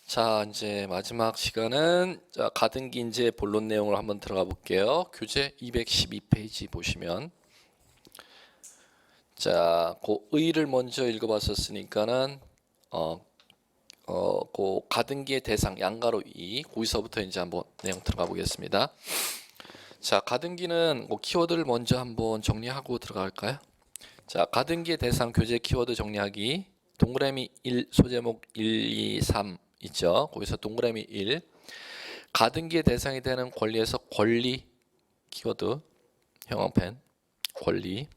자, 이제 마지막 시간은 가등기 이제 본론 내용을 한번 들어가 볼게요. 교재 212페이지 보시면 그 의의를 먼저 읽어봤었으니까는 그 가등기의 대상 양가로 이 거기서부터 이제 한번 내용 들어가 보겠습니다. 자, 가등기는 그 키워드를 먼저 한번 정리하고 들어갈까요? 자, 가등기의 대상 교재 키워드 정리하기 동그라미 1 소제목 1, 2, 3 있죠. 거기서 동그라미 1 가등기의 대상이 되는 권리에서 권리 키워드 형광펜 권리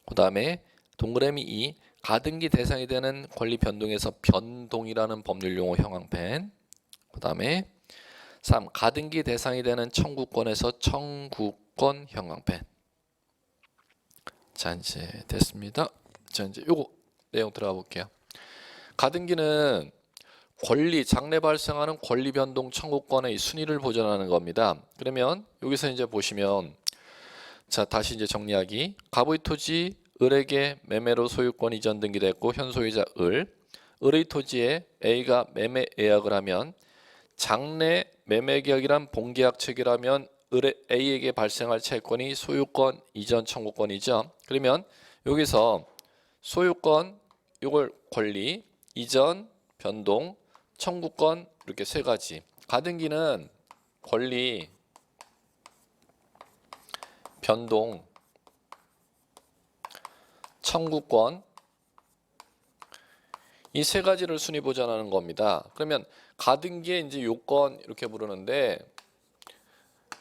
그 다음에 동그라미 2 가등기 대상이 되는 권리 변동에서 변동이라는 법률 용어 형광펜 그 다음에 3 가등기 대상이 되는 청구권에서 청구권 형광펜. 자, 이제 됐습니다. 자, 이제 요거 내용 들어가 볼게요. 가등기는 권리, 장래 발생하는 권리 변동 청구권의 순위를 보존하는 겁니다. 그러면 여기서 이제 보시면 자, 다시 이제 정리하기. 갑의 토지 을에게 매매로 소유권 이전 등기됐고 현 소유자 을의 토지에 A가 매매 예약을 하면 장래 매매 계약이란 본계약 체결하면 A에게 발생할 채권이 소유권 이전 청구권이죠. 그러면 여기서 소유권 이걸 권리, 이전, 변동, 청구권 이렇게 세 가지. 가등기는 권리, 변동, 청구권 이 세 가지를 순위 보존하는 겁니다. 그러면 가등기의 이제 요건 이렇게 부르는데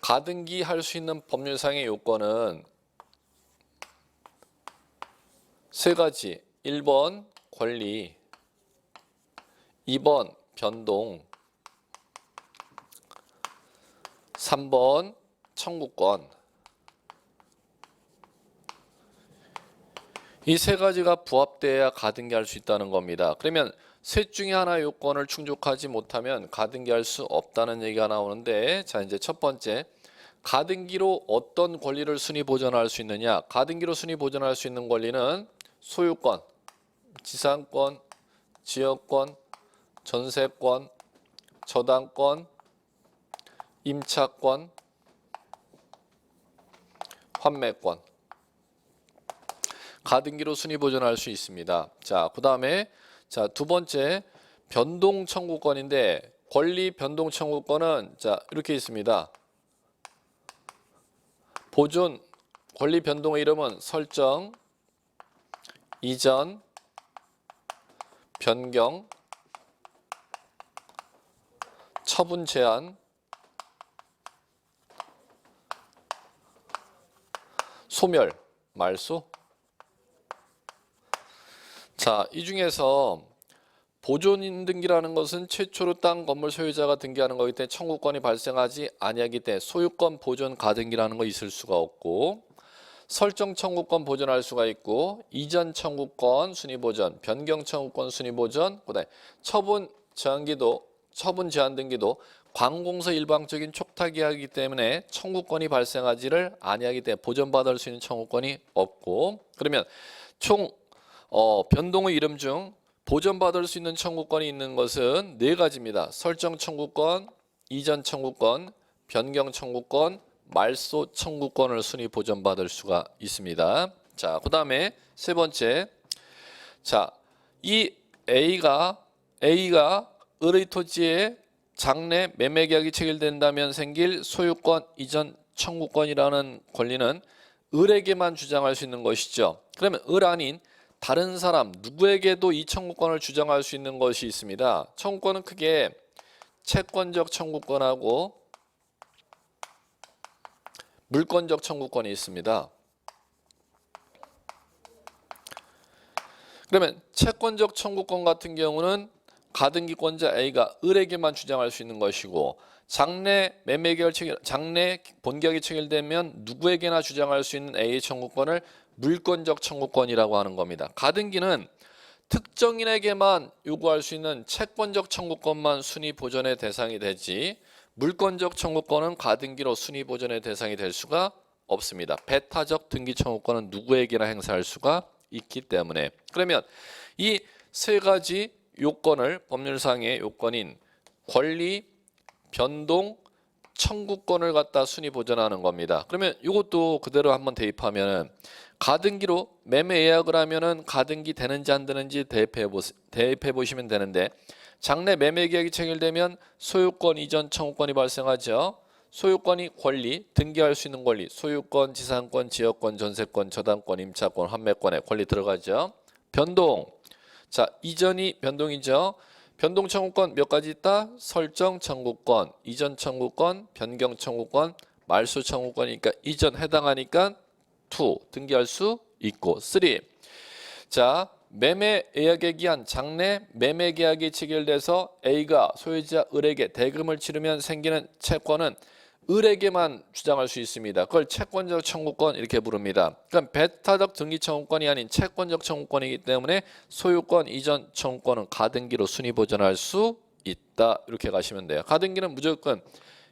가등기 할 수 있는 법률상의 요건은 세 가지. 1번 권리, 2번 변동, 3번 청구권. 이 세 가지가 부합돼야 가등기 할 수 있다는 겁니다. 그러면 셋 중에 하나 요건을 충족하지 못하면 가등기 할 수 없다는 얘기가 나오는데 자, 이제 첫 번째 가등기로 어떤 권리를 순위 보존할 수 있느냐? 가등기로 순위 보존할 수 있는 권리는 소유권, 지상권, 지역권, 전세권, 저당권, 임차권, 환매권. 가등기로 순위 보존할 수 있습니다. 자, 그다음에 자, 두 번째 변동 청구권인데 권리 변동 청구권은 자, 이렇게 있습니다. 보존 권리 변동의 이름은 설정, 이전, 변경, 처분 제한, 소멸, 말소. 자, 이 중에서 보존인 등기라는 것은 최초로 땅 건물 소유자가 등기하는 거기 때문에 청구권이 발생하지 아니하기 때문에 소유권 보존 가등기라는 거 있을 수가 없고 설정 청구권 보존할 수가 있고 이전 청구권 순위 보존, 변경 청구권 순위 보존, 그다음에 처분 제한기도 처분 제한 등기도 관공서 일방적인 촉탁이하기 때문에 청구권이 발생하지를 아니하기 때문에 보존받을 수 있는 청구권이 없고 그러면 총 변동의 이름 중 보존받을 수 있는 청구권이 있는 것은 네 가지입니다. 설정 청구권, 이전 청구권, 변경 청구권, 말소 청구권을 순위 보존받을 수가 있습니다. 자, 그 다음에 세 번째. 자, 이 A가 을의 토지에 장래 매매 계약이 체결된다면 생길 소유권 이전 청구권이라는 권리는 을에게만 주장할 수 있는 것이죠. 그러면 을 아닌 다른 사람 누구에게도 이 청구권을 주장할 수 있는 것이 있습니다. 청구권은 크게 채권적 청구권하고 물권적 청구권이 있습니다. 그러면 채권적 청구권 같은 경우는 가등기권자 A가 을에게만 주장할 수 있는 것이고 장래 매매계약 체결, 장래 본계약이 체결되면 누구에게나 주장할 수 있는 A의 청구권을 물권적 청구권이라고 하는 겁니다. 가등기는 특정인에게만 요구할 수 있는 채권적 청구권만 순위 보존의 대상이 되지 물권적 청구권은 가등기로 순위 보존의 대상이 될 수가 없습니다. 배타적 등기 청구권은 누구에게나 행사할 수가 있기 때문에 그러면 이 세 가지 요건을 법률상의 요건인 권리, 변동, 청구권을 갖다 순위 보전하는 겁니다. 그러면 이것도 그대로 한번 대입하면은 가등기로 매매 예약을 하면은 가등기 되는지 안 되는지 대입해 보시면 되는데 장래 매매 계약이 체결되면 소유권 이전 청구권이 발생하죠. 소유권이 권리, 등기할 수 있는 권리, 소유권, 지상권, 지역권, 전세권, 저당권, 임차권, 환매권에 권리 들어가죠. 변동, 자 이전이 변동이죠. 변동 청구권 몇 가지 있다? 설정 청구권, 이전 청구권, 변경 청구권, 말소 청구권이니까 이전 해당하니까 2 등기할 수 있고 3. 자 매매 예약의 기한 장래 매매 계약이 체결돼서 A가 소유자 을에게 대금을 치르면 생기는 채권은 을에게만 주장할 수 있습니다. 그걸 채권적 청구권 이렇게 부릅니다. 그럼 배타적 등기 청구권이 아닌 채권적 청구권이기 때문에 소유권 이전 청구권은 가등기로 순위 보전할 수 있다. 이렇게 가시면 돼요. 가등기는 무조건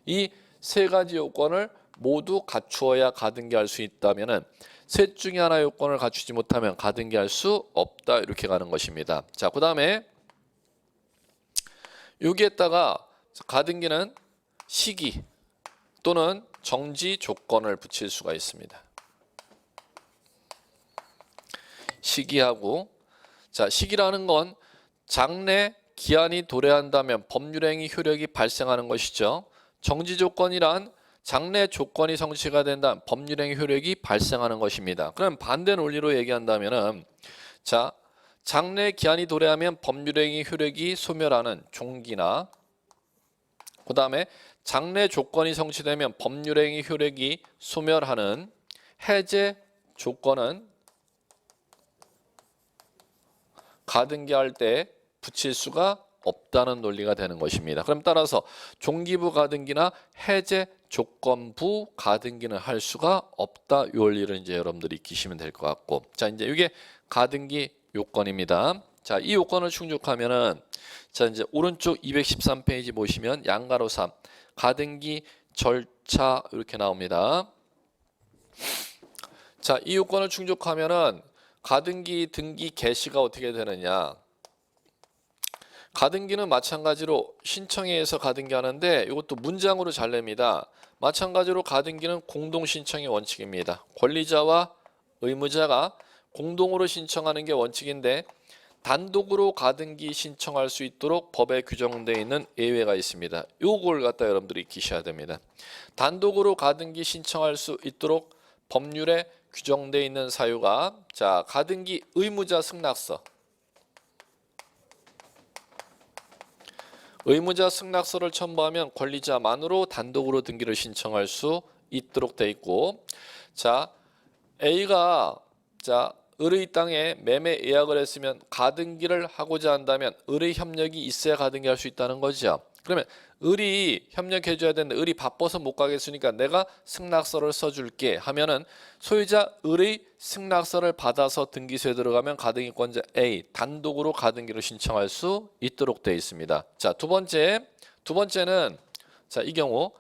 이 세 가지 요건을 모두 갖추어야 가등기할 수 있다면은 셋 중에 하나 요건을 갖추지 못하면 가등기할 수 없다. 이렇게 가는 것입니다. 자, 그다음에 여기에다가 가등기는 시기 또는 정지 조건을 붙일 수가 있습니다. 시기하고 자 시기라는 건 장래 기한이 도래한다면 법률행위 효력이 발생하는 것이죠. 정지 조건이란 장래 조건이 성취가 된다면 법률행위 효력이 발생하는 것입니다. 그럼 반대 논리로 얘기한다면은 자 장래 기한이 도래하면 법률행위 효력이 소멸하는 종기나 그 다음에 장래 조건이 성취되면 법률행위 효력이 소멸하는 해제 조건은 가등기할 때 붙일 수가 없다는 논리가 되는 것입니다. 그럼 따라서 종기부 가등기나 해제 조건부 가등기는 할 수가 없다. 이 원리를 이제 여러분들이 익히시면 될 것 같고 자 이제 이게 가등기 요건입니다. 자, 이 요건을 충족하면은 자 이제 오른쪽 213페이지 보시면 양가로 3 가등기 절차 이렇게 나옵니다. 자, 이 요건을 충족하면은 가등기 등기 개시가 어떻게 되느냐? 가등기는 마찬가지로 신청에 의해서 가등기 하는데 이것도 문장으로 잘 냅니다. 마찬가지로 가등기는 공동 신청의 원칙입니다. 권리자와 의무자가 공동으로 신청하는 게 원칙인데 단독으로 가등기 신청할 수 있도록 법에 규정되어 있는 예외가 있습니다. 요걸 갖다 여러분들이 익히셔야 됩니다. 단독으로 가등기 신청할 수 있도록 법률에 규정되어 있는 사유가 자 가등기 의무자 승낙서 의무자 승낙서를 첨부하면 권리자만으로 단독으로 등기를 신청할 수 있도록 돼 있고 자 A가 자 을의 땅에 매매 예약을 했으면 가등기를 하고자 한다면 을의 협력이 있어야 가등기 할 수 있다는 거죠. 그러면 을이 협력해 줘야 되는데 을이 바빠서 못 가겠으니까 내가 승낙서를 써줄게 하면은 소유자 을의 승낙서를 받아서 등기소에 들어가면 가등기권자 A 단독으로 가등기를 신청할 수 있도록 되어 있습니다. 자, 두 번째는 자, 이 경우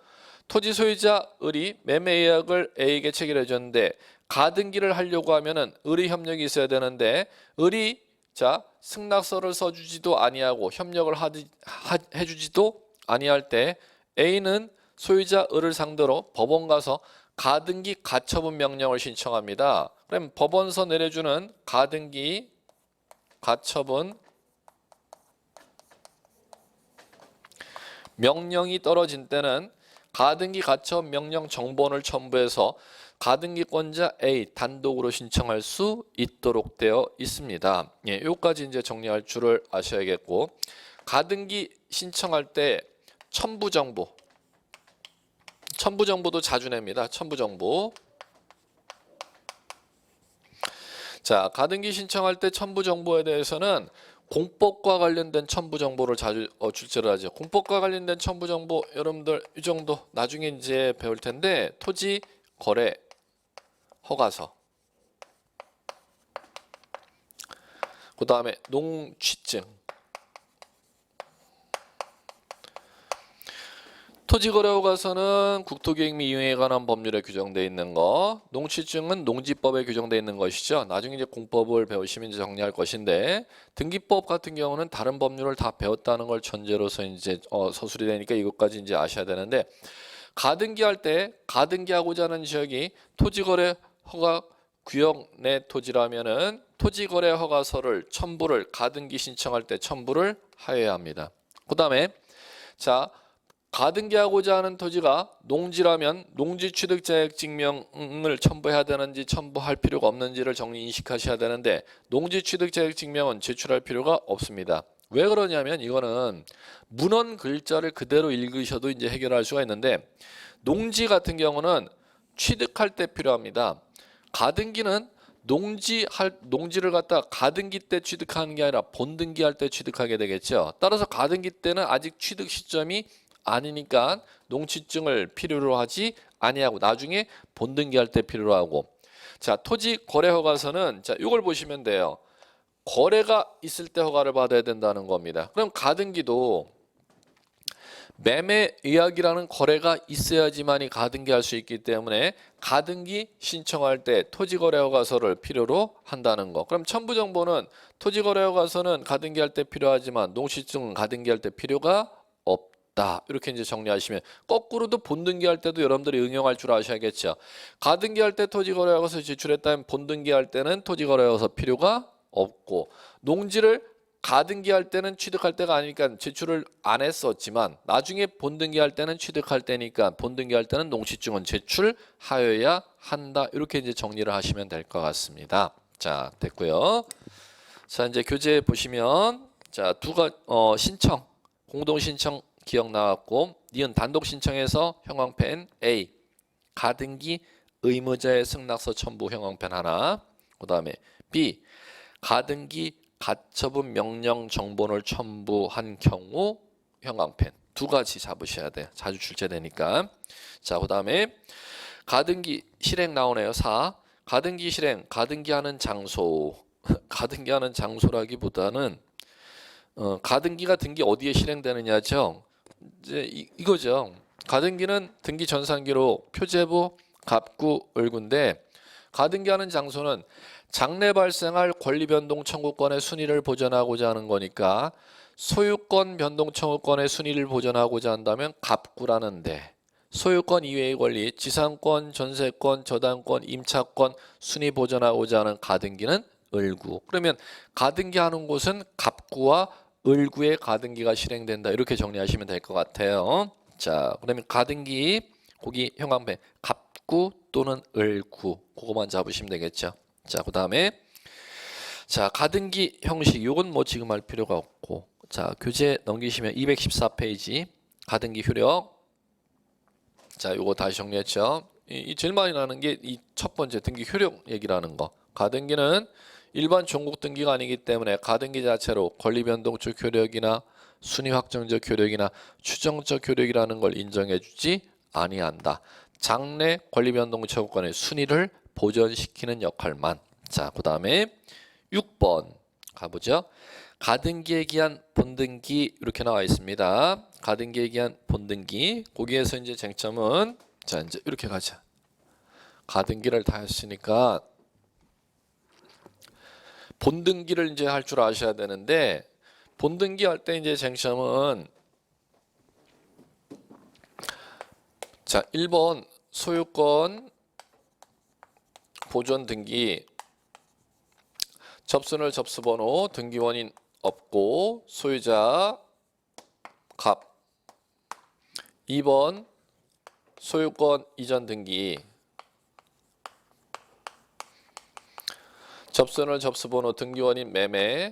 토지 소유자 을이 매매 예약을 A에게 체결해 줬는데 가등기를 하려고 하면은 을의 협력이 있어야 되는데 을이 자 승낙서를 써주지도 아니하고 협력을 해주지도 아니할 때 A는 소유자 을을 상대로 법원 가서 가등기 가처분 명령을 신청합니다. 그럼 법원서 내려주는 가등기 가처분 명령이 떨어진 때는 가등기 가처분 명령 정본을 첨부해서 가등기권자 A 단독으로 신청할 수 있도록 되어 있습니다. 예, 여기까지 이제 정리할 줄을 아셔야겠고 가등기 신청할 때 첨부정보도 자주 냅니다. 첨부정보. 자, 가등기 신청할 때 첨부정보에 대해서는 공법과 관련된 첨부정보를 자주 출제를 하죠. 공법과 관련된 첨부정보 여러분들 이 정도 나중에 이제 배울 텐데 토지 거래 허가서 그 다음에 농취증 토지거래허가서는 국토계획 및 이용에 관한 법률에 규정되어 있는 거, 농취증은 농지법에 규정되어 있는 것이죠. 나중에 이제 공법을 배우시면 이제 정리할 것인데, 등기법 같은 경우는 다른 법률을 다 배웠다는 걸 전제로서 이제 서술이 되니까 이것까지 이제 아셔야 되는데, 가등기할 때 가등기하고자 하는 지역이 토지거래허가 구역 내 토지라면은 토지거래허가서를 첨부를 가등기 신청할 때 첨부를 하여야 합니다. 그다음에 자. 가등기하고자 하는 토지가 농지라면 농지취득자격증명을 첨부해야 되는지 첨부할 필요가 없는지를 정리 인식하셔야 되는데 농지취득자격증명은 제출할 필요가 없습니다. 왜 그러냐면 이거는 문헌 글자를 그대로 읽으셔도 이제 해결할 수가 있는데 농지 같은 경우는 취득할 때 필요합니다. 가등기는 농지를 갖다 가등기 때 취득하는 게 아니라 본등기할 때 취득하게 되겠죠. 따라서 가등기 때는 아직 취득 시점이 아니니까 농취증을 필요로 하지 아니하고 나중에 본등기할 때 필요로 하고 자 토지 거래 허가서는 자 이걸 보시면 돼요. 거래가 있을 때 허가를 받아야 된다는 겁니다. 그럼 가등기도 매매 의약이라는 거래가 있어야지만이 가등기할 수 있기 때문에 가등기 신청할 때 토지거래허가서를 필요로 한다는 거. 그럼 첨부정보는 토지거래허가서는 가등기할 때 필요하지만 농취증은 가등기할 때 필요가 없다. 이렇게 이제 정리하시면 거꾸로도 본등기할 때도 여러분들이 응용할 줄 아셔야겠죠. 가등기할 때 토지거래허가서 제출했다면 본등기할 때는 토지거래허가서 필요가 없고 농지를 가등기할 때는 취득할 때가 아니니까 제출을 안 했었지만 나중에 본등기할 때는 취득할 때니까 본등기할 때는 농취증은 제출하여야 한다. 이렇게 이제 정리를 하시면 될 것 같습니다. 자, 됐고요. 자, 이제 교재 보시면 자, 신청, 공동 신청 기억 나왔고 니은 단독 신청에서 형광펜 A, 가등기 의무자의 승낙서 첨부 형광펜 하나. 그다음에 B, 가등기 가처분 명령 정보를 첨부한 경우 형광펜 두 가지 잡으셔야 돼요. 자주 출제되니까. 자, 그다음에 가등기 실행 나오네요. 4. 가등기 실행, 가등기하는 장소. 가등기하는 장소라기보다는 가등기가 등기 어디에 실행되느냐죠. 이제 이거죠. 가등기는 등기 전산기로 표제부, 갑구, 을구인데 가등기하는 장소는 장래 발생할 권리 변동 청구권의 순위를 보전하고자 하는 거니까 소유권 변동 청구권의 순위를 보전하고자 한다면 갑구라는데 소유권 이외의 권리, 지상권, 전세권, 저당권, 임차권 순위 보전하고자 하는 가등기는 을구. 그러면 가등기하는 곳은 갑구와 을구의 가등기가 실행된다. 이렇게 정리하시면 될 것 같아요. 자, 그러면 가등기 거기 형광펜 갑구 또는 을구 그거만 잡으시면 되겠죠. 자, 그다음에 자, 가등기 형식 요건 뭐 지금 할 필요가 없고 자, 교재 넘기시면 214페이지 가등기 효력. 자, 요거 다시 정리했죠. 이 제일 많이 나는 게 이 첫 번째 등기 효력 얘기라는 거. 가등기는 일반 종국 등기가 아니기 때문에 가등기 자체로 권리 변동적 효력이나 순위 확정적 효력이나 추정적 효력이라는 걸 인정해 주지 아니한다. 장래 권리 변동 청구권의 순위를 보전시키는 역할만. 자, 그다음에 6번 가보죠. 가등기에 기한 본등기 이렇게 나와 있습니다. 가등기에 기한 본등기. 거기에서 이제 쟁점은 자, 이제 이렇게 가자. 가등기를 다 했으니까 본등기를 이제 할 줄 아셔야 되는데 본등기 할 때 이제 쟁점은 자, 1번 소유권 보존 등기 접수늘 접수번호 등기원인 없고 소유자 갑. 2번 소유권 이전 등기 접수늘 접수번호 등기원인 매매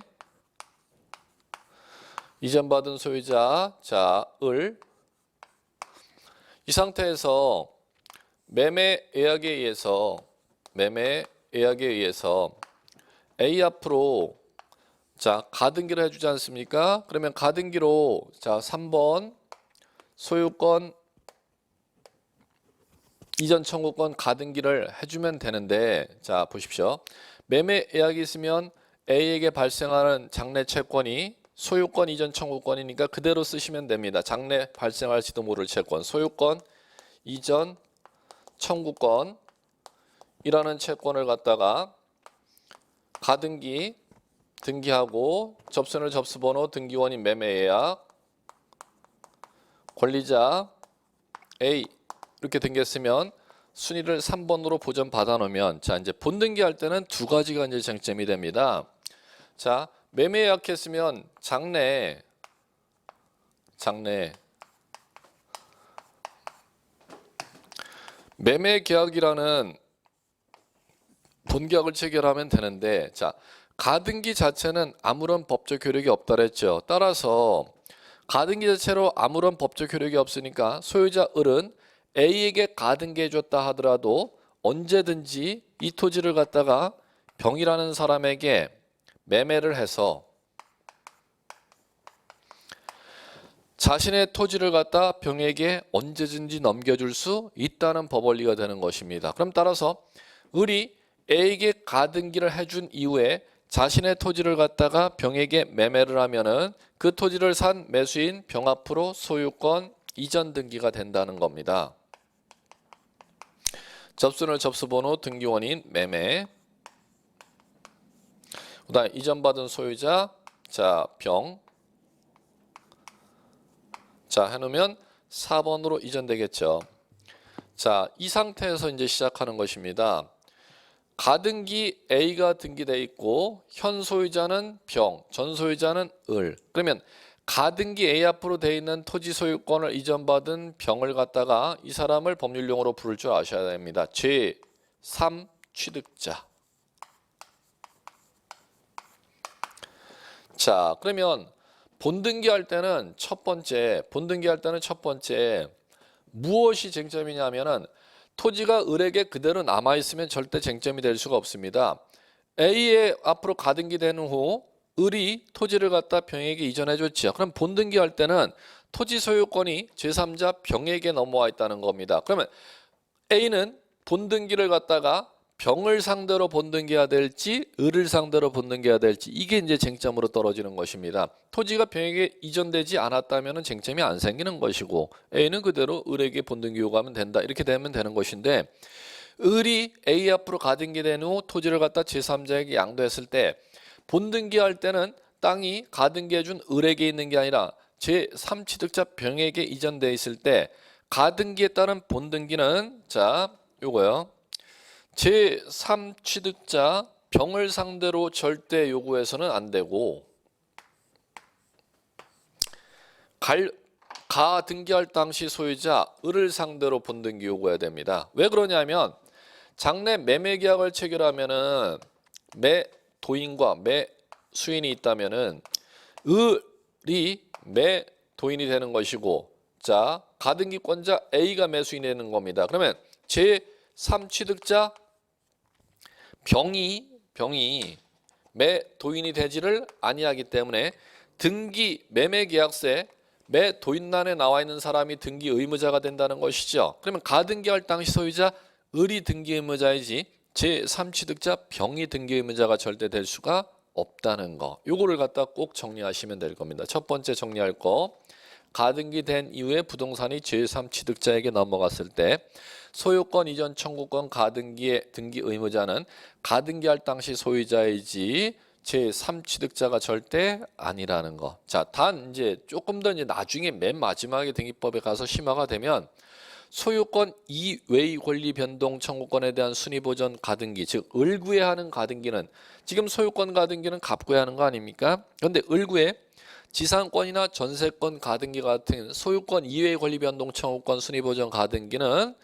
이전받은 소유자 자 을. 이 상태에서 매매 예약에 의해서 A 앞으로 자 가등기를 해주지 않습니까? 그러면 가등기로 자 3번 소유권 이전 청구권 가등기를 해주면 되는데 자 보십시오. 매매 예약이 있으면 A에게 발생하는 장래 채권이 소유권 이전 청구권이니까 그대로 쓰시면 됩니다. 장래 발생할지도 모를 채권, 소유권 이전 청구권이라는 채권을 갖다가 가등기 등기하고 접수인을 접수번호 등기원인 매매예약 권리자 A 이렇게 등기했으면 순위를 3번으로 보전 받아 놓으면 자 이제 본등기할 때는 두 가지가 이제 쟁점이 됩니다. 자 매매 예약했으면 장래 매매 계약이라는 본계약을 체결하면 되는데 자 가등기 자체는 아무런 법적 효력이 없다 그랬죠. 따라서 가등기 자체로 아무런 법적 효력이 없으니까 소유자 을은 A에게 가등기해 줬다 하더라도 언제든지 이 토지를 갖다가 병이라는 사람에게 매매를 해서 자신의 토지를 갖다 병에게 언제든지 넘겨줄 수 있다는 법원리가 되는 것입니다. 그럼 따라서 을이 A에게 가등기를 해준 이후에 자신의 토지를 갖다가 병에게 매매를 하면은 그 토지를 산 매수인 병 앞으로 소유권 이전 등기가 된다는 겁니다. 접수인을 접수번호 등기원인 매매 그다음 이전받은 소유자 자 병 자 해놓으면 4번으로 이전되겠죠. 자 이 상태에서 이제 시작하는 것입니다. 가등기 A가 등기돼 있고 현 소유자는 병, 전 소유자는 을. 그러면 가등기 A 앞으로 돼 있는 토지 소유권을 이전받은 병을 갖다가 이 사람을 법률용어로 부를 줄 아셔야 됩니다. 제3 취득자. 자, 그러면 본등기할 때는 첫 번째 무엇이 쟁점이냐면은 토지가 을에게 그대로 남아있으면 절대 쟁점이 될 수가 없습니다. A의 앞으로 가등기된 후 을이 토지를 갖다 병에게 이전해 줬지요. 그럼 본등기할 때는 토지 소유권이 제3자 병에게 넘어와 있다는 겁니다. 그러면 A는 본등기를 갖다가 병을 상대로 본등기해야 될지 을을 상대로 본등기해야 될지 이게 이제 쟁점으로 떨어지는 것입니다. 토지가 병에게 이전되지 않았다면 쟁점이 안 생기는 것이고 A는 그대로 을에게 본등기 요구하면 된다. 이렇게 되면 되는 것인데 을이 A 앞으로 가등기된 후 토지를 갖다 제3자에게 양도했을 때 본등기할 때는 땅이 가등기해준 을에게 있는 게 아니라 제3취득자 병에게 이전돼 있을 때 가등기에 따른 본등기는 자 요거요. 제3취득자 병을 상대로 절대 요구해서는 안 되고 가등기할 당시 소유자 을을 상대로 본등기 요구해야 됩니다. 왜 그러냐면 장래 매매계약을 체결하면은 매도인과 매수인이 있다면은 을이 매도인이 되는 것이고 자 가등기권자 A가 매수인이 되는 겁니다. 그러면 제3취득자 병이 매도인이 되지를 아니하기 때문에 등기 매매계약서에 매도인란에 나와 있는 사람이 등기 의무자가 된다는 것이죠. 그러면 가등기할 당시 소유자 을이 등기 의무자이지 제3취득자 병이 등기 의무자가 절대 될 수가 없다는 거. 요거를 갖다 꼭 정리하시면 될 겁니다. 첫 번째 정리할 거. 가등기된 이후에 부동산이 제3취득자에게 넘어갔을 때 소유권 이전 청구권 가등기의 등기 의무자는 가등기할 당시 소유자이지 제3취득자가 절대 아니라는 거. 자, 단 이제 조금 더 이제 나중에 맨 마지막에 등기법에 가서 심화가 되면 소유권 이외의 권리 변동 청구권에 대한 순위 보전 가등기, 즉 을구애하는 가등기는 지금 소유권 가등기는 갑구애하는 거 아닙니까? 그런데 을구애 지상권이나 전세권 가등기 같은 소유권 이외의 권리 변동 청구권 순위 보전 가등기는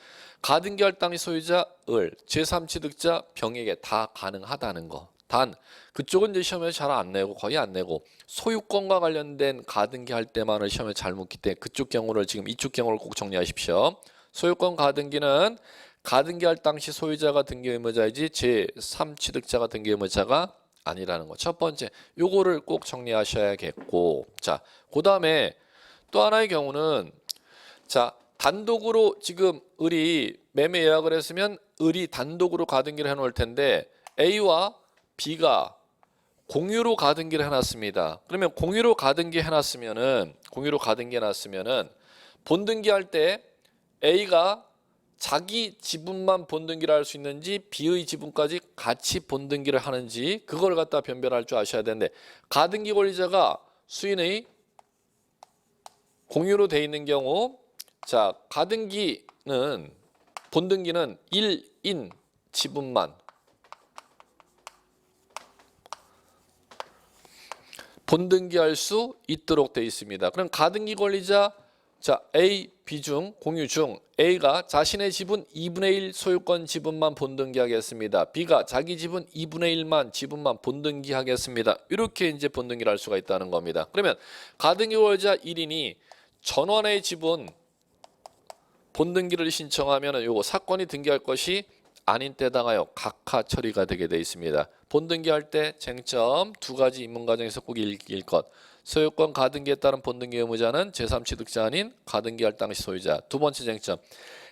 가등기할 당시 소유자 을, 제3취득자 병에게 다 가능하다는 거. 단 그쪽은 이제 시험에 잘 안 내고 거의 안 내고 소유권과 관련된 가등기 할 때만을 시험에 잘 묻기 때문에 그쪽 경우를 지금 이쪽 경우를 꼭 정리하십시오. 소유권 가등기는 가등기할 당시 소유자가 등기 의무자이지 제3취득자가 등기 의무자가 아니라는 거. 첫 번째 요거를 꼭 정리하셔야겠고 자 그다음에 또 하나의 경우는 자 단독으로 지금 을이 매매 예약을 했으면 을이 단독으로 가등기를 해놓을 텐데 A와 B가 공유로 가등기를 해놨습니다. 그러면 공유로 가등기 해놨으면은 본등기 할 때 A가 자기 지분만 본등기를 할 수 있는지 B의 지분까지 같이 본등기를 하는지 그걸 갖다 변별할 줄 아셔야 되는데, 가등기 권리자가 수인의 공유로 돼 있는 경우, 자, 가등기는 본등기는 1인 지분만 본등기할 수 있도록 되어 있습니다. 그럼 가등기 권리자, 자, A, B 중 공유 중 A가 자신의 지분 2분의 1 소유권 지분만 본등기하겠습니다. B가 자기 지분 2분의 1만 지분만 본등기하겠습니다. 이렇게 이제 본등기를 할 수가 있다는 겁니다. 그러면 가등기 권리자 1인이 전원의 지분 본등기를 신청하면 요거 사건이 등기할 것이 아닌 때당하여 각하 처리가 되게 되어 있습니다. 본등기할 때 쟁점 두 가지 입문 과정에서 꼭 읽을 것. 소유권 가등기에 따른 본등기 의무자는 제3취득자 아닌 가등기할 당시 소유자. 두 번째 쟁점.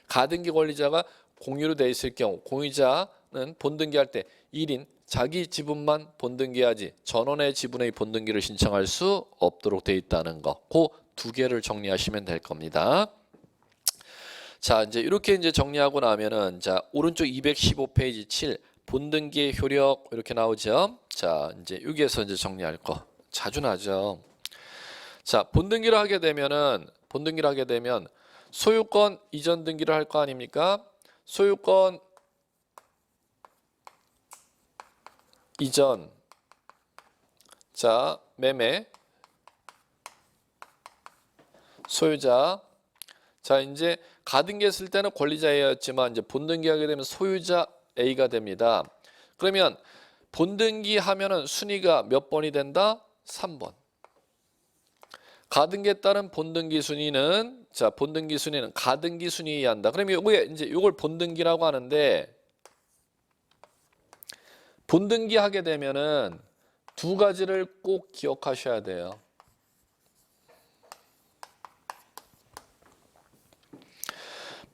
가등기 권리자가 공유로 되어 있을 경우 공유자는 본등기할 때 1인 자기 지분만 본등기하지 전원의 지분의 본등기를 신청할 수 없도록 되어 있다는 거. 그 두 개를 정리하시면 될 겁니다. 자, 이제 이렇게 이제 정리하고 나면은, 자, 오른쪽 215페이지 7 본등기의 효력 이렇게 나오죠. 자, 이제 여기에서 이제 정리할 거 자주 나죠. 자, 본등기를 하게 되면 소유권 이전 등기를 할 거 아닙니까? 소유권 이전, 자, 매매 소유자. 자, 이제 가등기 했을 때는 권리자 A였지만 이제 본등기 하게 되면 소유자 A가 됩니다. 그러면 본등기 하면은 순위가 몇 번이 된다? 3번. 가등기에 따른 본등기 순위는, 자, 본등기 순위는 가등기 순위에 의한다. 그러면 요게 이제 요걸 본등기라고 하는데, 본등기 하게 되면은 두 가지를 꼭 기억하셔야 돼요.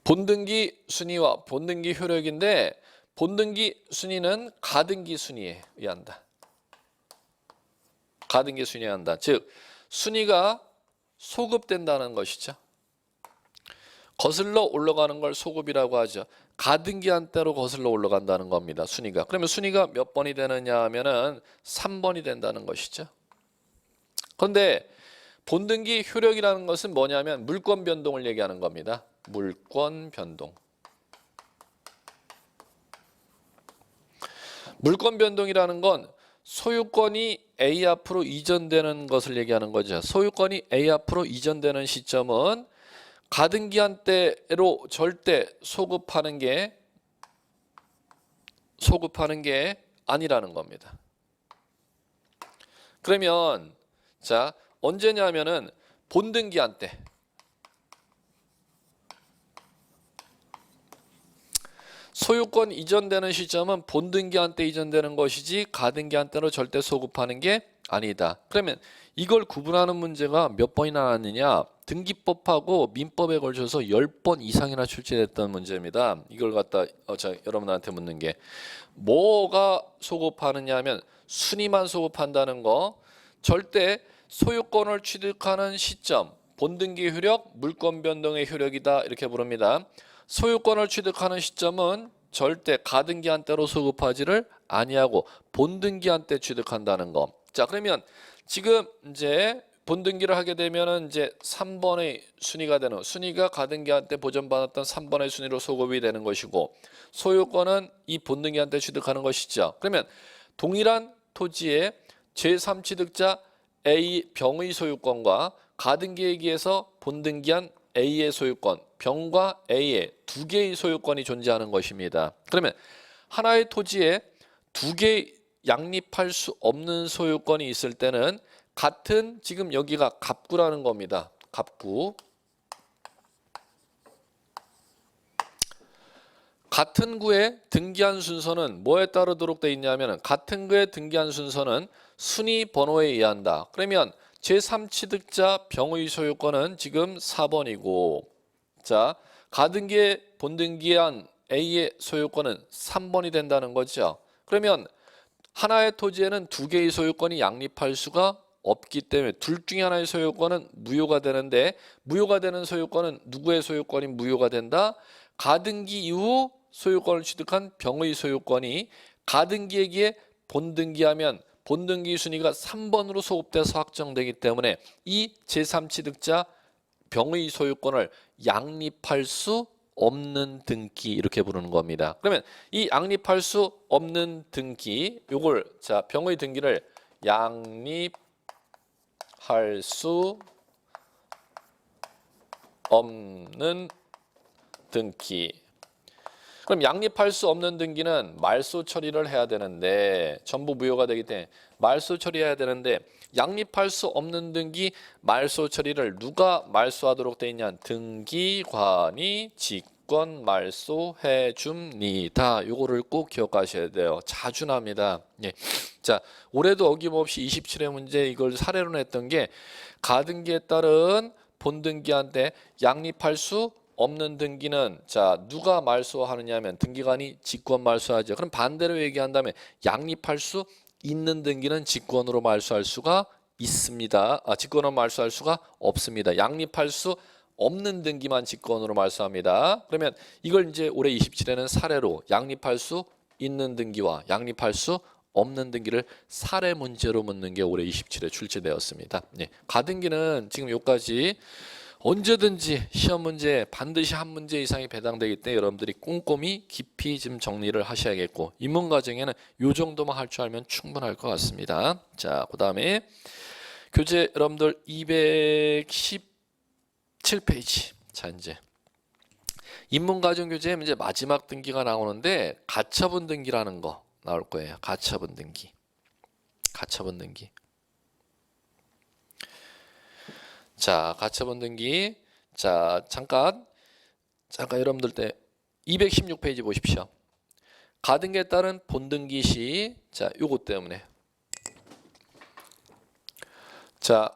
본등기 순위와 본등기 효력인데, 본등기 순위는 가등기 순위에 의한다. 가등기 순위에 의한다. 즉 순위가 소급된다는 것이죠. 거슬러 올라가는 걸 소급이라고 하죠. 가등기한 대로 거슬러 올라간다는 겁니다. 순위가. 그러면 순위가 몇 번이 되느냐 하면은 3번이 된다는 것이죠. 그런데 본등기 효력이라는 것은 뭐냐면 물권 변동을 얘기하는 겁니다. 물권 변동. 물권 변동이라는 건 소유권이 A 앞으로 이전되는 것을 얘기하는 거죠. 소유권이 A 앞으로 이전되는 시점은 가등기한 때로 절대 소급하는 게 아니라는 겁니다. 그러면 자, 언제냐면은 본등기한 때, 소유권 이전되는 시점은 본등기한 때 이전되는 것이지 가등기한 때로 절대 소급하는 게 아니다. 그러면 이걸 구분하는 문제가 몇 번이나 나왔느냐? 등기법하고 민법에 걸쳐서 10번 이상이나 출제됐던 문제입니다. 이걸 갖다 여러분한테 묻는 게 뭐가 소급하느냐 하면 순위만 소급한다는 거. 절대 소유권을 취득하는 시점, 본등기 효력, 물권 변동의 효력이다 이렇게 부릅니다. 소유권을 취득하는 시점은 절대 가등기한 때로 소급하지를 아니하고 본등기한 때 취득한다는 거. 자, 그러면 지금 이제 본등기를 하게 되면은 이제 3번의 순위가 되는, 순위가 가등기한 때 보전받았던 3번의 순위로 소급이 되는 것이고, 소유권은 이 본등기한 때 취득하는 것이죠. 그러면 동일한 토지의 제3취득자 A 병의 소유권과 가등기에 의해서 본등기한 A의 소유권, 병과 A의 두 개의 소유권이 존재하는 것입니다. 그러면 하나의 토지에 두 개의 양립할 수 없는 소유권이 있을 때는 같은, 지금 여기가 갑구라는 겁니다. 갑구. 같은 구에 등기한 순서는 뭐에 따르도록 되어 있냐면, 같은 구에 등기한 순서는 순위 번호에 의한다. 그러면 제3취득자 병의 소유권은 지금 4번이고, 자, 가등기에 본등기한 A의 소유권은 3번이 된다는 거죠. 그러면 하나의 토지에는 두 개의 소유권이 양립할 수가 없기 때문에 둘 중에 하나의 소유권은 무효가 되는데 무효가 되는 소유권은 누구의 소유권이 무효가 된다? 가등기 이후 소유권을 취득한 병의 소유권이 가등기에 본등기하면 본등기 순위가 3번으로 소급돼서 확정되기 때문에 이 제3취득자 병의 소유권을 양립할 수 없는 등기 이렇게 부르는 겁니다. 그러면 이 양립할 수 없는 등기 요걸 자 병의 등기를 양립할 수 없는 등기. 그럼 양립할 수 없는 등기는 말소 처리를 해야 되는데 전부 무효가 되기 때문에 말소 처리해야 되는데 양립할 수 없는 등기 말소 처리를 누가 말소하도록 돼 있냐? 등기관이 직권 말소해 줍니다. 요거를 꼭 기억하셔야 돼요. 자주 납니다. 예. 자, 올해도 어김없이 27회 문제 이걸 사례로 냈던 게 가등기에 따른 본등기한테 양립할 수 없는 등기는 자 누가 말소하느냐면 등기관이 직권 말소하죠. 그럼 반대로 얘기한다면 양립할 수 있는 등기는 직권으로 말소할 수가 있습니다. 직권으로 말소할 수가 없습니다. 양립할 수 없는 등기만 직권으로 말소합니다. 그러면 이걸 이제 올해 27회는 사례로 양립할 수 있는 등기와 양립할 수 없는 등기를 사례 문제로 묻는 게 올해 27회 출제되었습니다. 네, 가등기는 지금 여기까지 언제든지 시험 문제에 반드시 한 문제 이상이 배당되기 때문에 여러분들이 꼼꼼히 깊이 좀 정리를 하셔야겠고 인문 과정에는 요 정도만 할 줄 알면 충분할 것 같습니다. 자, 그다음에 교재 여러분들 217페이지. 자, 이제 인문 과정 교재에 이제 마지막 등기가 나오는데 가처분 등기라는 거 나올 거예요. 가처분 등기. 가처분 등기. 자, 가처분 등기. 자, 잠깐 여러분들 때 216페이지 보십시오. 가등기에 따른 본등기 시 자, 요거 때문에. 자,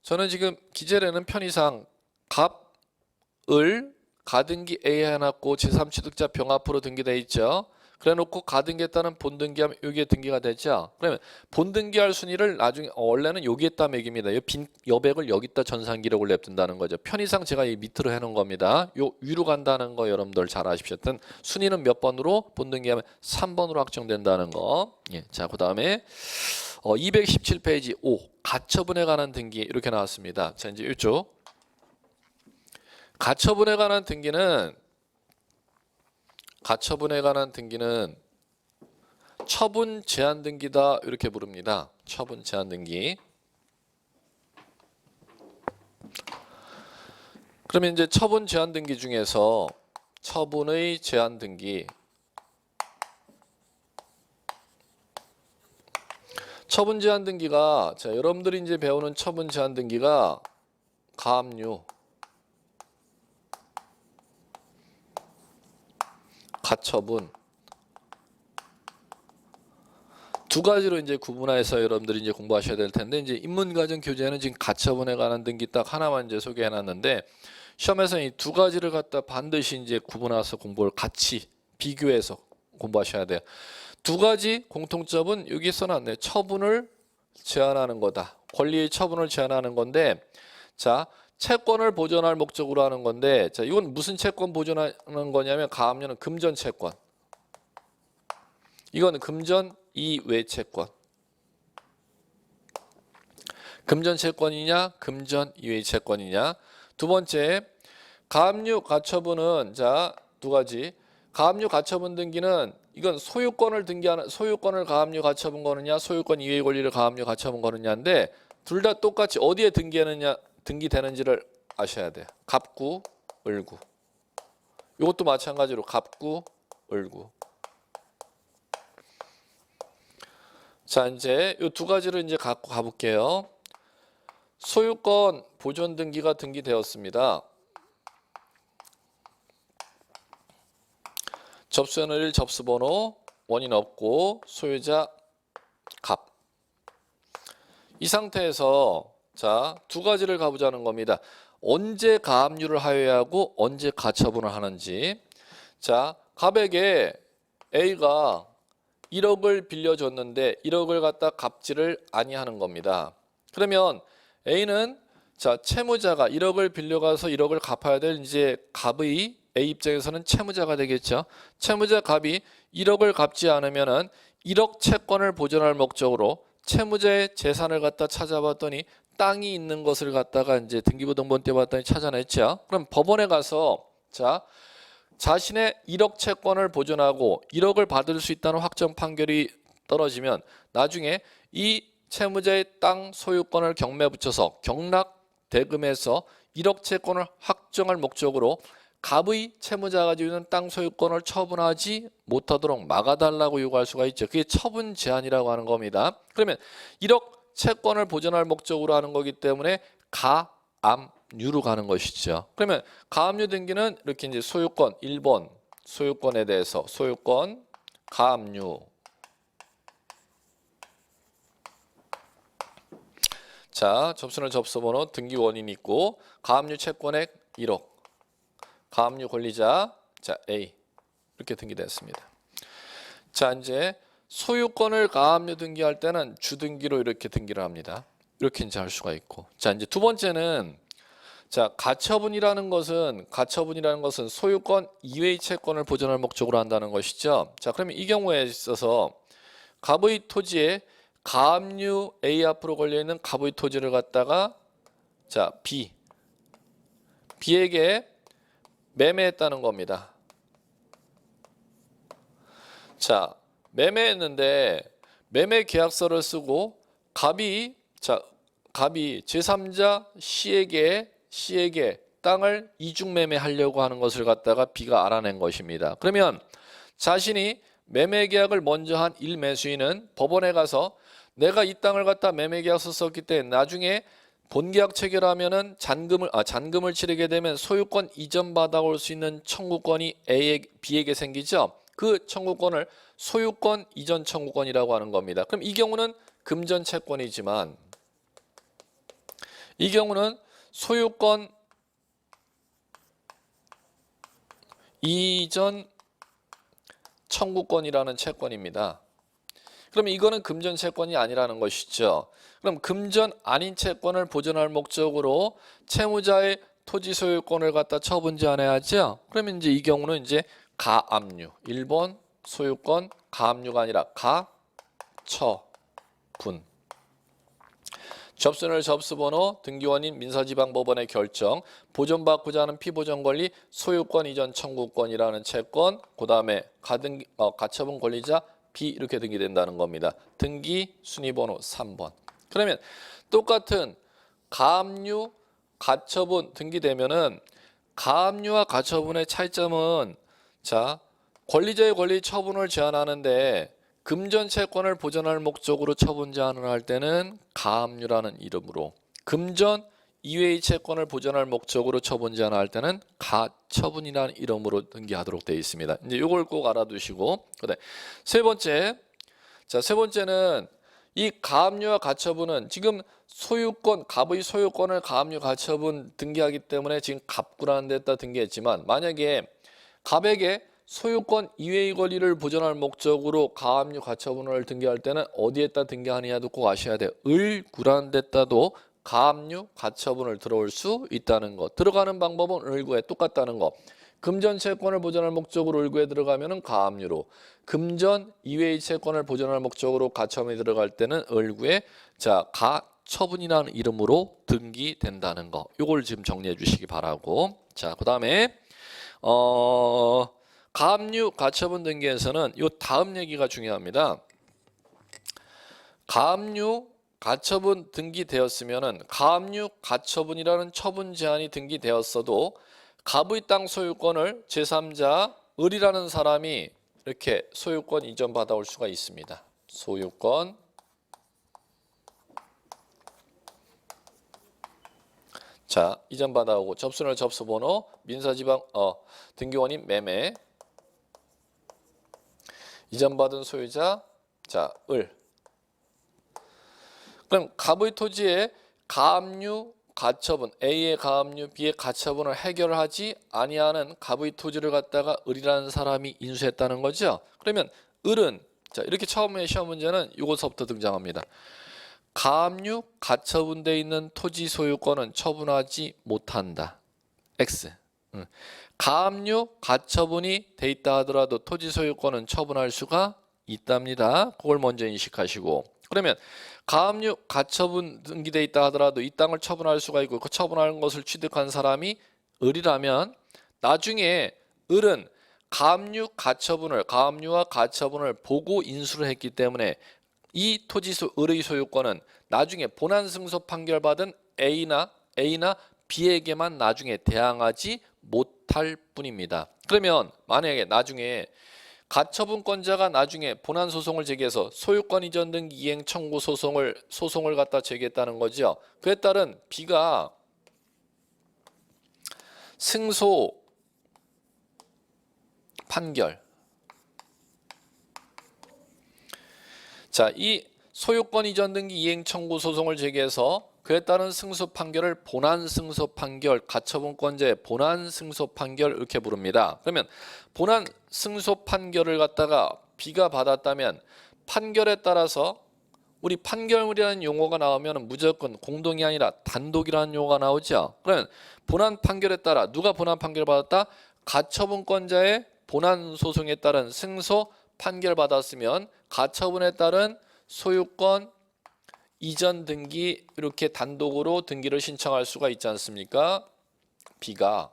저는 지금 기재례는 편의상 갑을 가등기 A에 해놨고 제3취득자 병 앞으로 등기되어 있죠. 그래 놓고 가등기에 따른 본등기하면 여기에 등기가 되죠. 그러면 본등기할 순위를 나중에 원래는 여기에다 매깁니다. 빈 여백을 여기다 전산 기록을 냅둔다는 거죠. 편의상 제가 이 밑으로 해놓은 겁니다. 요 위로 간다는 거 여러분들 잘 아십시오. 하여튼 순위는 몇 번으로 본등기하면 3번으로 확정된다는 거. 예, 자, 그다음에 217페이지 5 가처분에 관한 등기 이렇게 나왔습니다. 자, 이제 이쪽 가처분에 관한 등기는 처분 제한 등기다 이렇게 부릅니다. 처분 제한 등기. 그러면 이제 처분 제한 등기 중에서 처분의 제한 등기. 처분 제한 등기가 자, 여러분들이 이제 배우는 처분 제한 등기가 가압류, 가처분 두 가지로 이제 구분해서 여러분들이 이제 공부하셔야 될 텐데 이제 인문과정 교재는 지금 가처분에 관한 등기 딱 하나만 이제 소개해 놨는데 시험에서 이 두 가지를 갖다 반드시 이제 구분해서 공부를 같이 비교해서 공부하셔야 돼요. 두 가지 공통점은 여기 써놨네. 처분을 제한하는 거다. 권리의 처분을 제한하는 건데 자, 채권을 보존할 목적으로 하는 건데 자, 이건 무슨 채권 보존하는 거냐면 가압류는 금전 채권. 이건 금전 이외 채권. 금전 채권이냐 금전 이외 채권이냐. 두 번째 가압류 가처분은 자, 두 가지. 가압류 가처분 등기는 이건 소유권을 등기하는 소유권을 가압류 가처분 거느냐 소유권 이외의 권리를 가압류 가처분 거느냐인데 둘 다 똑같이 어디에 등기되는지를 아셔야 돼요. 갑구, 을구. 이것도 마찬가지로 갑구, 을구. 자, 이제 이 두 가지를 이제 갖고 가볼게요. 소유권 보존 등기가 등기되었습니다. 접수연일 접수번호 원인 없고 소유자 갑. 이 상태에서 자, 두 가지를 가보자는 겁니다. 언제 가압류를 하여하고 언제 가처분을 하는지. 자, 갑에게 A가 1억을 빌려줬는데 1억을 갖다 갚지를 아니하는 겁니다. 그러면 A는 자, 채무자가 1억을 빌려가서 1억을 갚아야 될 이제 갑의 A 입장에서는 채무자가 되겠죠. 채무자 갑이 1억을 갚지 않으면은 1억 채권을 보존할 목적으로 채무자의 재산을 갖다 찾아봤더니 땅이 있는 것을 갖다가 이제 등기부등본 때 봤더니 찾아냈죠. 그럼 법원에 가서 자, 자신의 1억 채권을 보존하고 1억을 받을 수 있다는 확정 판결이 떨어지면 나중에 이 채무자의 땅 소유권을 경매 붙여서 경락 대금에서 1억 채권을 확정할 목적으로 갑의 채무자가 가지고 있는 땅 소유권을 처분하지 못하도록 막아달라고 요구할 수가 있죠. 그게 처분 제한이라고 하는 겁니다. 그러면 1억 채권을 보존할 목적으로 하는 거기 때문에 가압류로 가는 것이죠. 그러면 가압류 등기는 이렇게 이제 소유권 1번 소유권에 대해서 소유권 가압류. 자, 접수는 접수번호 등기 원인 있고 가압류 채권액 1억. 가압류 권리자 자 A 이렇게 등기됐습니다. 자, 이제 소유권을 가압류 등기할 때는 주등기로 이렇게 등기를 합니다. 이렇게 이제 할 수가 있고. 자, 이제 두 번째는 자, 가처분이라는 것은 소유권 이외의 채권을 보존할 목적으로 한다는 것이죠. 자, 그러면 이 경우에 있어서 갑의 토지에 가압류 A 앞으로 걸려 있는 갑의 토지를 갖다가 자, B에게 매매했다는 겁니다. 자, 매매했는데 매매 계약서를 쓰고 갑이 제3자 C에게 땅을 이중 매매하려고 하는 것을 갖다가 B가 알아낸 것입니다. 그러면 자신이 매매 계약을 먼저 한 1매수인은 법원에 가서 내가 이 땅을 갖다 매매 계약서 썼기 때문에 나중에 본계약 체결하면은 잔금을 치르게 되면 소유권 이전 받아올 수 있는 청구권이 B에게 생기죠. 그 청구권을 소유권 이전 청구권이라고 하는 겁니다. 그럼 이 경우는 금전 채권이지만 이 경우는 소유권 이전 청구권이라는 채권입니다. 그럼 이거는 금전 채권이 아니라는 것이죠. 그럼 금전 아닌 채권을 보존할 목적으로 채무자의 토지 소유권을 갖다 처분 제한해야죠. 그러면 이제 이 경우는 이제 가압류 1번 소유권 가압류가 아니라 가처분. 접수는 접수번호 등기원인 민사지방법원의 결정 보존받고자 하는 피보존 권리 소유권 이전 청구권이라는 채권 그 다음에 가처분 권리자 B 이렇게 등기된다는 겁니다. 등기 순위번호 3번. 그러면 똑같은 가압류 가처분 등기되면은 가압류와 가처분의 차이점은 자 권리자의 권리 처분을 제한하는데 금전 채권을 보존할 목적으로 처분 제한을 할 때는 가압류라는 이름으로 금전 이외의 채권을 보존할 목적으로 처분 제한을 할 때는 가처분이라는 이름으로 등기하도록 되어 있습니다. 이제 이걸 꼭 알아두시고 그다음 세 번째는 이 가압류와 가처분은 지금 갑의 소유권을 가압류 가처분 등기하기 때문에 지금 갑구라는 데다 등기했지만 만약에 갑에게 소유권 이외의 권리를 보존할 목적으로 가압류 가처분을 등기할 때는 어디에다 등기하느냐도 꼭 아셔야 돼요. 을구라는 데다도 가압류 가처분을 들어올 수 있다는 것. 들어가는 방법은 을구에 똑같다는 것. 금전 채권을 보존할 목적으로 을구에 들어가면은 가압류로, 금전 이외의 채권을 보존할 목적으로 가처분이 들어갈 때는 을구에 자 가처분이라는 이름으로 등기된다는 거. 요걸 지금 정리해 주시기 바라고. 자, 그다음에 가압류 가처분 등기에서는 요 다음 얘기가 중요합니다. 가압류 가처분 등기되었으면은 가압류 가처분이라는 처분 제한이 등기되었어도 갑의 땅 소유권을 제3자 을이라는 사람이 이렇게 소유권 이전 받아올 수가 있습니다. 소유권 자 이전 받아오고 접수는 접수번호 민사지방 등기원인 매매 이전받은 소유자 자 을. 그럼 갑의 토지에 가압류 가처분 A의 가압류 B의 가처분을 해결하지 아니하는 갑의 토지를 갖다가 을이라는 사람이 인수했다는 거죠. 그러면 을은 자, 이렇게 처음에 시험 문제는 이것서부터 등장합니다. 가압류 가처분돼 있는 토지 소유권은 처분하지 못한다. X. 가압류 가처분이 돼 있다 하더라도 토지 소유권은 처분할 수가 있답니다. 그걸 먼저 인식하시고, 그러면 가압류 가처분 등기돼 있다 하더라도 이 땅을 처분할 수가 있고 그 처분하는 것을 취득한 사람이 을이라면 나중에 을은 가압류와 가처분을 보고 인수를 했기 때문에 이 을의 소유권은 나중에 본안승소 판결받은 A나 B에게만 나중에 대항하지 못할 뿐입니다. 그러면 만약에 나중에 가처분권자가 나중에 본안소송을 제기해서 소유권 이전 등기 이행 청구 소송을 갖다 제기했다는 거죠. 그에 따른 B가 승소 판결. 자, 이 소유권 이전 등기 이행 청구 소송을 제기해서 그에 따른 승소 판결을 본안 승소 판결, 가처분권자의 본안 승소 판결 이렇게 부릅니다. 그러면 본안 승소 판결을 갖다가 B가 받았다면 판결에 따라서 우리 판결이라는 용어가 나오면 무조건 공동이 아니라 단독이라는 용어가 나오죠. 그러면 본안 판결에 따라 누가 본안 판결을 받았다? 가처분권자의 본안 소송에 따른 승소 판결 받았으면 가처분에 따른 소유권 이전 등기 이렇게 단독으로 등기를 신청할 수가 있지 않습니까? B가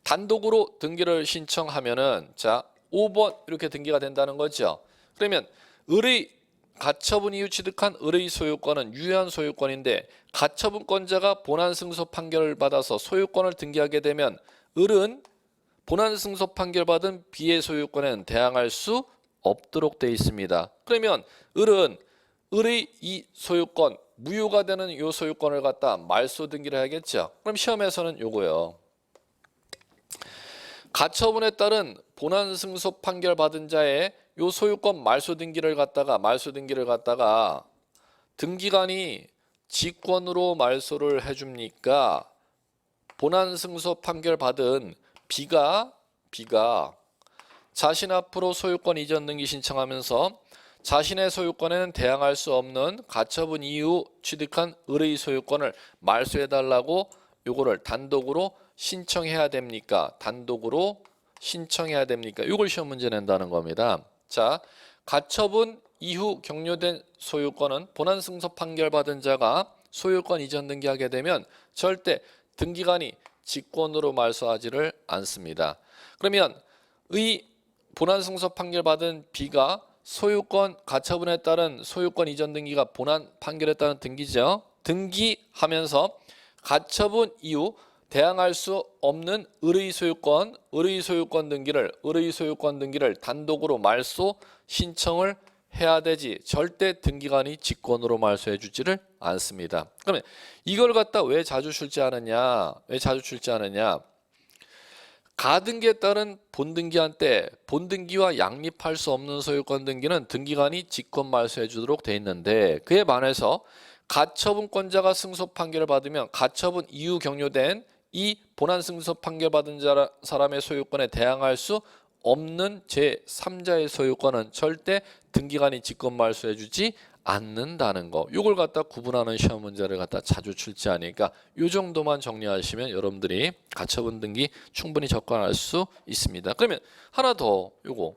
단독으로 등기를 신청하면은 자 5번 이렇게 등기가 된다는 거죠. 그러면 을의 가처분 이후 취득한 을의 소유권은 유효한 소유권인데 가처분권자가 본안 승소 판결을 받아서 소유권을 등기하게 되면 을은 본안 승소 판결 받은 B의 소유권에는 대항할 수 없도록 되어 있습니다. 그러면 을은 을의 이 소유권 무효가 되는 이 소유권을 갖다 말소 등기를 해야겠죠. 그럼 시험에서는 요거요. 가처분에 따른 본안 승소 판결 받은 자의 요 소유권 말소 등기를 갖다가 등기관이 직권으로 말소를 해줍니까? 본안 승소 판결 받은 B가 자신 앞으로 소유권 이전 등기 신청하면서 자신의 소유권에는 대항할 수 없는 가처분 이후 취득한 을의 소유권을 말소해달라고 요거를 단독으로 신청해야 됩니까? 이걸 시험 문제 낸다는 겁니다. 자, 가처분 이후 격려된 소유권은 본안 승소 판결 받은 자가 소유권 이전 등기하게 되면 절대 등기관이 직권으로 말소하지를 않습니다. 그러면 의 본안 승소 판결 받은 B가 소유권 가처분에 따른 소유권 이전 등기가 본안 판결에 따른 등기죠. 등기하면서 가처분 이후 대항할 수 없는 을의 소유권 등기를 단독으로 말소 신청을 해야 되지 절대 등기관이 직권으로 말소해 주지를 않습니다. 그러면 이걸 갖다 왜 자주 출제하느냐? 가등기에 따른 본등기한테 본등기와 양립할 수 없는 소유권 등기는 등기관이 직권 말소해 주도록 돼 있는데 그에 반해서 가처분권자가 승소 판결을 받으면 가처분 이후 격려된 이 본안 승소 판결 받은 사람의 소유권에 대항할 수 없는 제3자의 소유권은 절대 등기관이 직권 말소해 주지 않는다는 거. 이걸 갖다 구분하는 시험 문제를 갖다 자주 출제하니까 이 정도만 정리하시면 여러분들이 가처분 등기 충분히 접근할 수 있습니다. 그러면 하나 더 요거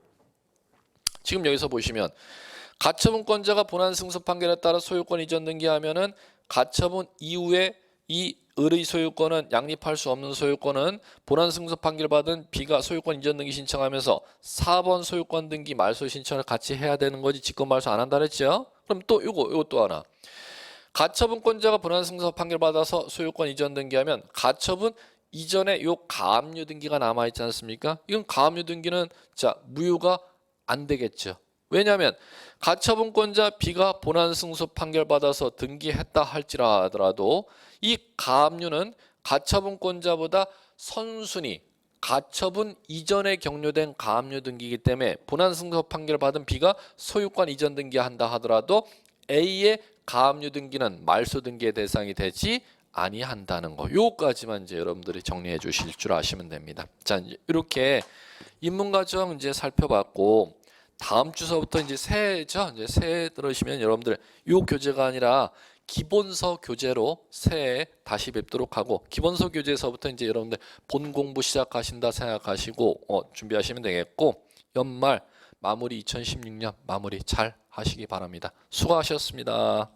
지금 여기서 보시면 가처분권자가 본안 승소 판결에 따라 소유권 이전 등기하면은 가처분 이후에 이 을의 소유권은 양립할 수 없는 소유권은 본안 승소 판결 받은 B가 소유권 이전 등기 신청하면서 4번 소유권 등기 말소 신청을 같이 해야 되는 거지 직권 말소 안 한다 그랬죠? 그럼 또 요거 또 하나. 가처분권자가 본안 승소 판결 받아서 소유권 이전 등기하면 가처분 이전에 요 가압류 등기가 남아 있지 않습니까? 이건 가압류 등기는 자 무효가 안 되겠죠. 왜냐하면 가처분권자 B가 본안 승소 판결 받아서 등기했다 할지라도 이 가압류는 가처분권자보다 선순위 가처분 이전에 격려된 가압류 등기이기 때문에 본안 승소 판결 받은 B가 소유권 이전 등기한다 하더라도 A의 가압류 등기는 말소 등기의 대상이 되지 아니한다는 거. 요거까지만 이제 여러분들이 정리해 주실 줄 아시면 됩니다. 자, 이제 이렇게 인문과정 이제 살펴봤고 다음 주서부터 이제 새해죠. 이제 새해 들으시면 여러분들 요 교재가 아니라 기본서 교재로 새해 다시 뵙도록 하고, 기본서 교재에서부터 이제 여러분들 본 공부 시작하신다 생각하시고 준비하시면 되겠고, 연말 마무리 2016년 마무리 잘 하시기 바랍니다. 수고하셨습니다.